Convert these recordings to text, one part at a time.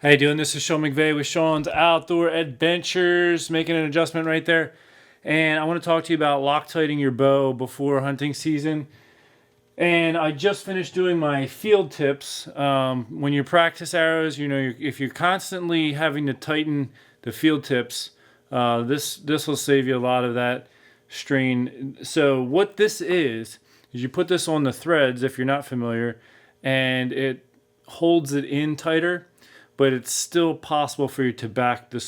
How you doing? This is Sean McVeigh with Sean's Outdoor Adventures, making an adjustment right there. And I want to talk to you about Loctiting your bow before hunting season. And I just finished doing my field tips. When you practice arrows, if you're constantly having to tighten the field tips, this will save you a lot of that strain. So what this is you put this on the threads if you're not familiar, and it holds it in tighter, but it's still possible for you to back the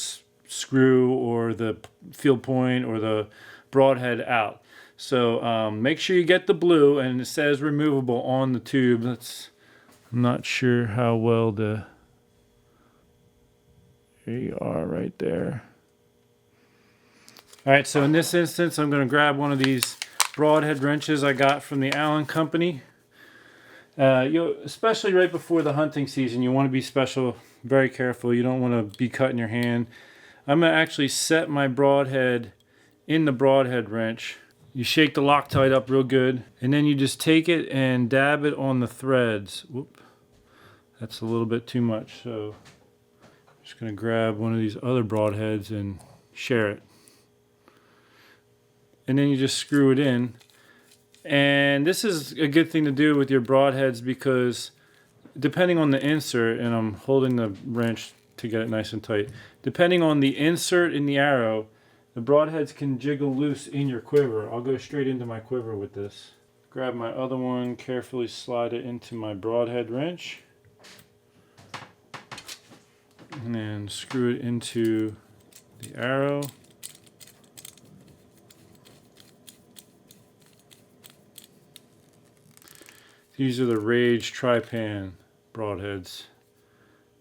screw or the field point or the broadhead out. So make sure you get the blue, and it says removable on the tube. I'm not sure how well there you are right there. All right, so in this instance, I'm going to grab one of these broadhead wrenches I got from the Allen Company. Especially right before the hunting season, you want to be very careful. You don't want to be cutting your hand. I'm going to actually set my broadhead in the broadhead wrench. You shake the Loctite up real good, and then you just take it and dab it on the threads. Whoop, that's a little bit too much. So I'm just going to grab one of these other broadheads and share it. And then you just screw it in. And this is a good thing to do with your broadheads because depending on the insert, and I'm holding the wrench to get it nice and tight, depending on the insert in the arrow, the broadheads can jiggle loose in your quiver. I'll go straight into my quiver with this. Grab my other one, carefully slide it into my broadhead wrench, and then screw it into the arrow. These are the Rage Tri-Pan broadheads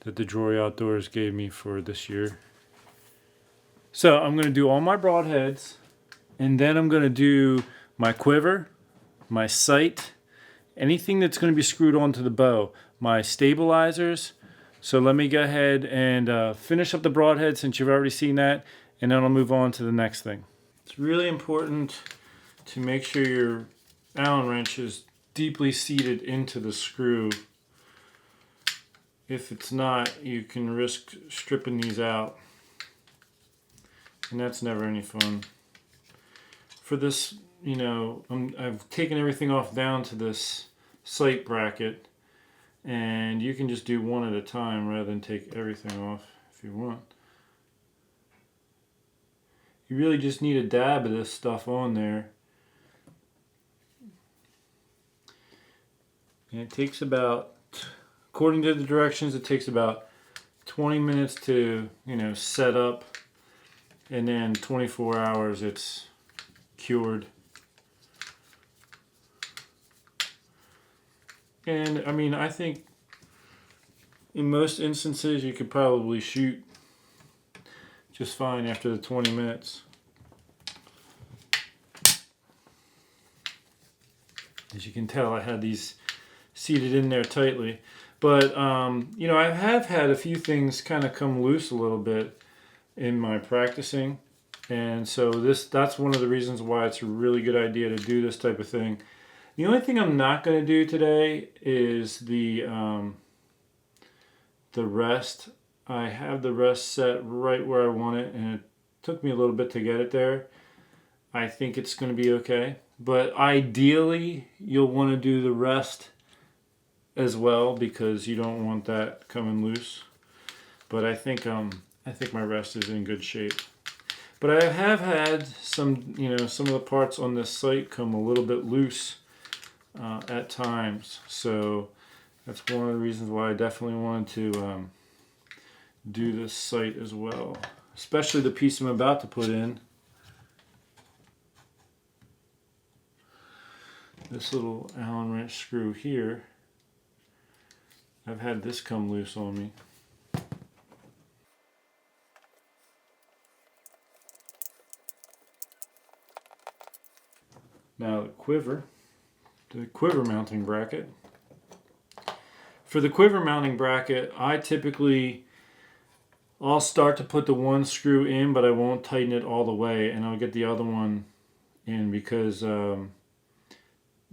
that the Drury Outdoors gave me for this year. So I'm going to do all my broadheads, and then I'm going to do my quiver, my sight, anything that's going to be screwed onto the bow, my stabilizers. So let me go ahead and finish up the broadhead since you've already seen that, and then I'll move on to the next thing. It's really important to make sure your Allen wrench is deeply seated into the screw. If it's not, you can risk stripping these out, and that's never any fun. For this, I've taken everything off down to this sight bracket, and you can just do one at a time rather than take everything off if you want. You really just need a dab of this stuff on there. And it takes about, according to the directions, it takes about 20 minutes to, set up, and then 24 hours it's cured. And I think in most instances you could probably shoot just fine after the 20 minutes. As you can tell, I had these seated in there tightly. But, I have had a few things kind of come loose a little bit in my practicing. And so that's one of the reasons why it's a really good idea to do this type of thing. The only thing I'm not going to do today is the rest. I have the rest set right where I want it, and it took me a little bit to get it there. I think it's going to be okay. But ideally, you'll want to do the rest as well because you don't want that coming loose. But I think my rest is in good shape. But I have had some of the parts on this sight come a little bit loose at times. So that's one of the reasons why I definitely wanted to do this sight as well. Especially the piece I'm about to put in. This little Allen wrench screw here. I've had this come loose on me. Now the quiver mounting bracket. For the quiver mounting bracket, I'll start to put the one screw in, but I won't tighten it all the way, and I'll get the other one in because the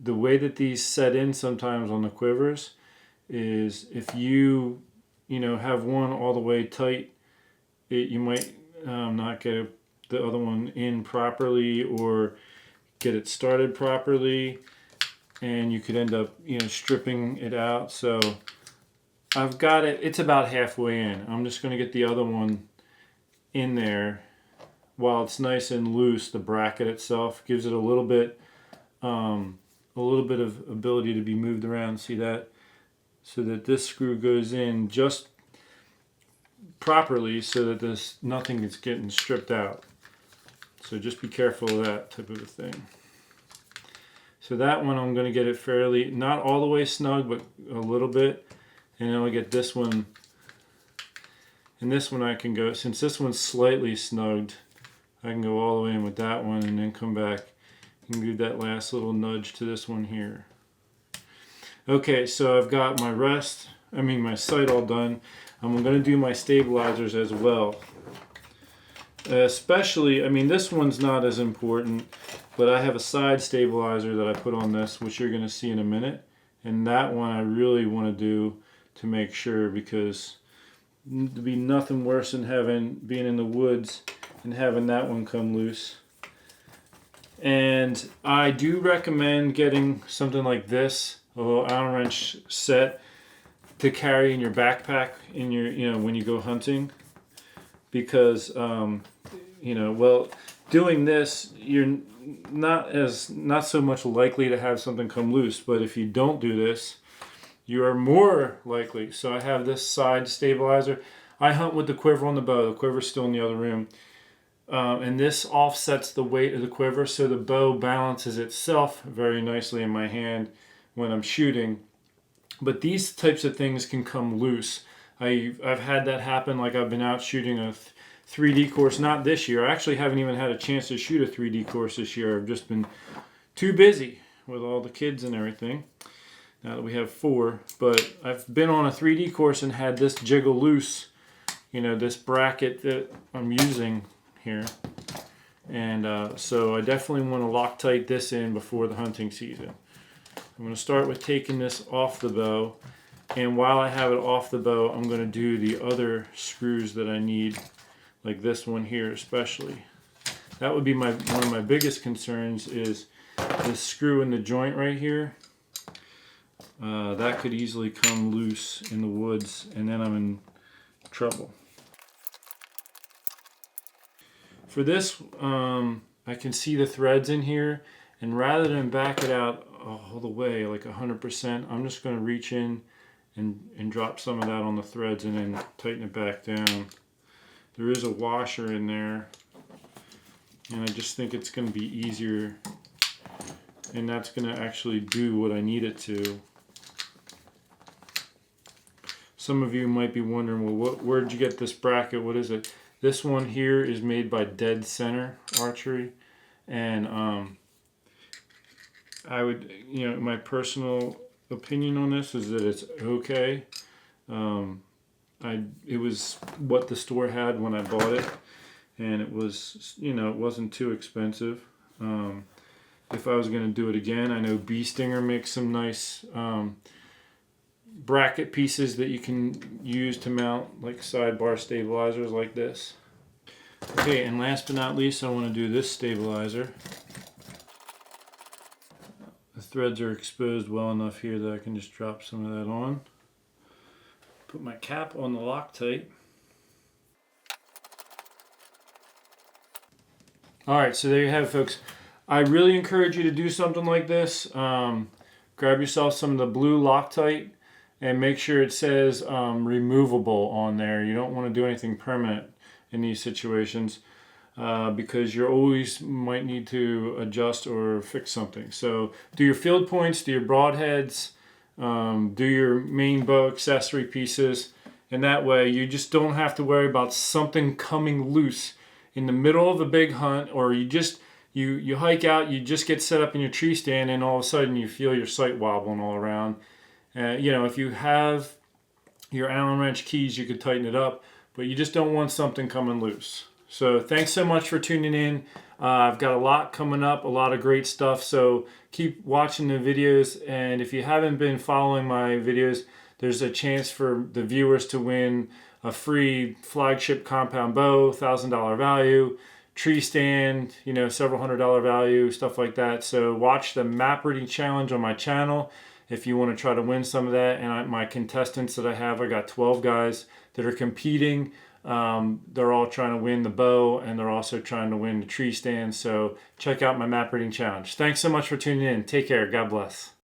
way that these set in sometimes on the quivers is if you have one all the way tight, you might not get the other one in properly or get it started properly, and you could end up stripping it out. So I've got it, it's about halfway in. I'm just going to get the other one in there while it's nice and loose. The bracket itself gives it a little bit of ability to be moved around. See that? So that this screw goes in just properly so that nothing is getting stripped out. So just be careful of that type of a thing. So that one I'm going to get it fairly, not all the way snug, but a little bit. And then I'll get this one. And this one I can go, since this one's slightly snugged, I can go all the way in with that one and then come back and do that last little nudge to this one here. Okay, so I've got my sight all done. I'm going to do my stabilizers as well. Especially, this one's not as important, but I have a side stabilizer that I put on this, which you're going to see in a minute. And that one I really want to do to make sure, because there'd be nothing worse than being in the woods and having that one come loose. And I do recommend getting something like this, a little Allen wrench set to carry in your backpack in your, when you go hunting, because doing this, you're not so much likely to have something come loose, but if you don't do this, you are more likely. So I have this side stabilizer. I hunt with the quiver on the bow. The quiver's still in the other room. And this offsets the weight of the quiver, so the bow balances itself very nicely in my hand when I'm shooting. But these types of things can come loose. I've had that happen, like I've been out shooting a 3D course, not this year. I actually haven't even had a chance to shoot a 3D course this year. I've just been too busy with all the kids and everything, now that we have 4. But I've been on a 3D course and had this jiggle loose, this bracket that I'm using here. And so I definitely want to Loctite this in before the hunting season. I'm going to start with taking this off the bow, and while I have it off the bow, I'm going to do the other screws that I need, like this one here especially. That would be one of my biggest concerns, is this screw in the joint right here. That could easily come loose in the woods, and then I'm in trouble. For this, I can see the threads in here, and rather than back it out all the way, like 100%, I'm just going to reach in and drop some of that on the threads and then tighten it back down. There is a washer in there, and I just think it's going to be easier, and that's going to actually do what I need it to. Some of you might be wondering, well, where did you get this bracket? What is it? This one here is made by Dead Center Archery, and I would, my personal opinion on this is that it's okay. It was what the store had when I bought it, and it was, it wasn't too expensive. If I was going to do it again, I know Bee Stinger makes some nice bracket pieces that you can use to mount like sidebar stabilizers like this. Okay, and last but not least, I want to do this stabilizer. The threads are exposed well enough here that I can just drop some of that on. Put my cap on the Loctite. Alright, so there you have it, folks. I really encourage you to do something like this. Grab yourself some of the blue Loctite and make sure it says removable on there. You don't want to do anything permanent in these situations because you always might need to adjust or fix something. So do your field points, do your broadheads, do your main bow accessory pieces, and that way you just don't have to worry about something coming loose in the middle of a big hunt, or you hike out, you just get set up in your tree stand, and all of a sudden you feel your sight wobbling all around. If you have your Allen wrench keys, you could tighten it up, but you just don't want something coming loose. So thanks so much for tuning in. I've got a lot coming up, a lot of great stuff, so keep watching the videos, and if you haven't been following my videos, there's a chance for the viewers to win a free flagship compound bow, $1,000 value, tree stand, you know, several $100 value, stuff like that. So watch the map reading challenge on my channel if you want to try to win some of that. And my contestants that I got 12 guys that are competing. They're all trying to win the bow, and they're also trying to win the tree stand. So check out my map reading challenge. Thanks so much for tuning in. Take care. God bless.